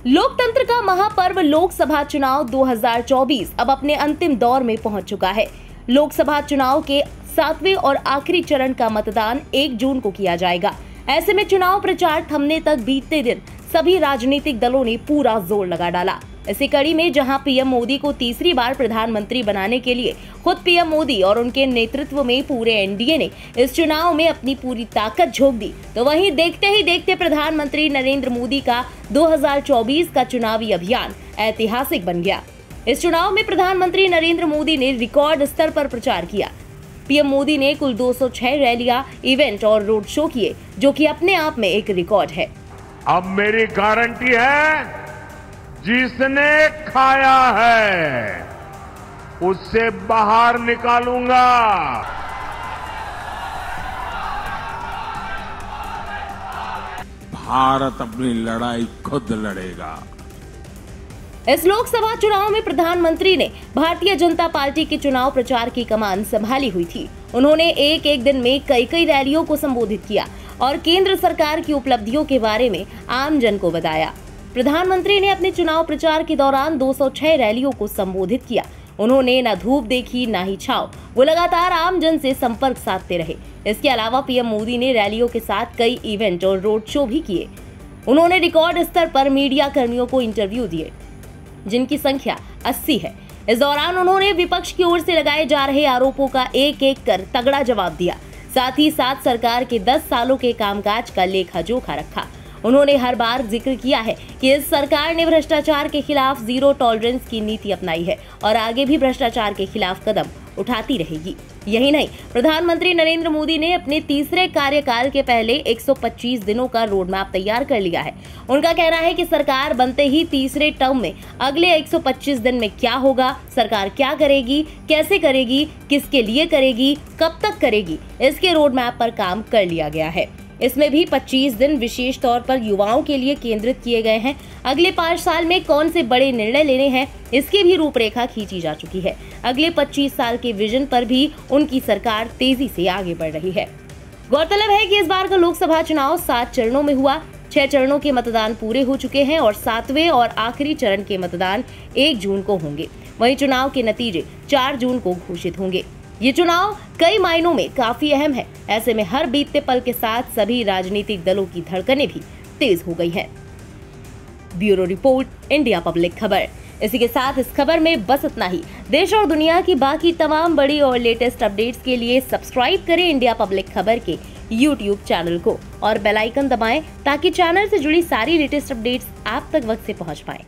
लोकतंत्र का महापर्व लोकसभा चुनाव 2024 अब अपने अंतिम दौर में पहुंच चुका है। लोकसभा चुनाव के 7वें और आखिरी चरण का मतदान 1 जून को किया जाएगा। ऐसे में चुनाव प्रचार थमने तक बीते दिन सभी राजनीतिक दलों ने पूरा जोर लगा डाला। इसी कड़ी में जहां पीएम मोदी को तीसरी बार प्रधानमंत्री बनाने के लिए खुद पीएम मोदी और उनके नेतृत्व में पूरे एनडीए ने इस चुनाव में अपनी पूरी ताकत झोंक दी, तो वहीं देखते ही देखते प्रधानमंत्री नरेंद्र मोदी का 2024 का चुनावी अभियान ऐतिहासिक बन गया। इस चुनाव में प्रधानमंत्री नरेंद्र मोदी ने रिकॉर्ड स्तर पर प्रचार किया। पीएम मोदी ने कुल 206 रैलियां, इवेंट और रोड शो किए, जो कि अपने आप में एक रिकॉर्ड है। अब मेरी गारंटी है, जिसने खाया है उससे बाहर निकालूंगा। भारत अपनी लड़ाई खुद लड़ेगा। इस लोकसभा चुनाव में प्रधानमंत्री ने भारतीय जनता पार्टी के चुनाव प्रचार की कमान संभाली हुई थी। उन्होंने एक दिन में कई रैलियों को संबोधित किया और केंद्र सरकार की उपलब्धियों के बारे में आम जन को बताया। प्रधानमंत्री ने अपने चुनाव प्रचार के दौरान 206 रैलियों को संबोधित किया। उन्होंने न धूप देखी न ही छाव, वो लगातार आम जन से संपर्क साधते रहे। इसके अलावा पीएम मोदी ने रैलियों के साथ कई इवेंट और रोड शो भी किए। उन्होंने रिकॉर्ड स्तर पर मीडिया कर्मियों को इंटरव्यू दिए, जिनकी संख्या 80 है। इस दौरान उन्होंने विपक्ष की ओर से लगाए जा रहे आरोपों का एक कर तगड़ा जवाब दिया। साथ ही साथ सरकार के 10 सालों के कामकाज का लेखा जोखा रखा। उन्होंने हर बार जिक्र किया है कि इस सरकार ने भ्रष्टाचार के खिलाफ जीरो टॉलरेंस की नीति अपनाई है और आगे भी भ्रष्टाचार के खिलाफ कदम उठाती रहेगी। यही नहीं, प्रधानमंत्री नरेंद्र मोदी ने अपने तीसरे कार्यकाल के पहले 125 दिनों का रोड मैप तैयार कर लिया है। उनका कहना है कि सरकार बनते ही तीसरे टर्म में अगले 125 दिन में क्या होगा, सरकार क्या करेगी, कैसे करेगी, किसके लिए करेगी, कब तक करेगी, इसके रोड मैप पर काम कर लिया गया है। इसमें भी 25 दिन विशेष तौर पर युवाओं के लिए केंद्रित किए गए हैं। अगले 5 साल में कौन से बड़े निर्णय लेने हैं, इसकी भी रूपरेखा खींची जा चुकी है। अगले 25 साल के विजन पर भी उनकी सरकार तेजी से आगे बढ़ रही है। गौरतलब है कि इस बार का लोकसभा चुनाव 7 चरणों में हुआ। 6 चरणों के मतदान पूरे हो चुके हैं और 7वें और आखिरी चरण के मतदान 1 जून को होंगे। वहीं चुनाव के नतीजे 4 जून को घोषित होंगे। ये चुनाव कई मायनों में काफी अहम है। ऐसे में हर बीतते पल के साथ सभी राजनीतिक दलों की धड़कनें भी तेज हो गई हैं। ब्यूरो रिपोर्ट, इंडिया पब्लिक खबर। इसी के साथ इस खबर में बस इतना ही। देश और दुनिया की बाकी तमाम बड़ी और लेटेस्ट अपडेट्स के लिए सब्सक्राइब करें इंडिया पब्लिक खबर के YouTube चैनल को और बेल आइकन दबाएं, ताकि चैनल से जुड़ी सारी लेटेस्ट अपडेट्स आप तक वक्त से पहुंच पाएं।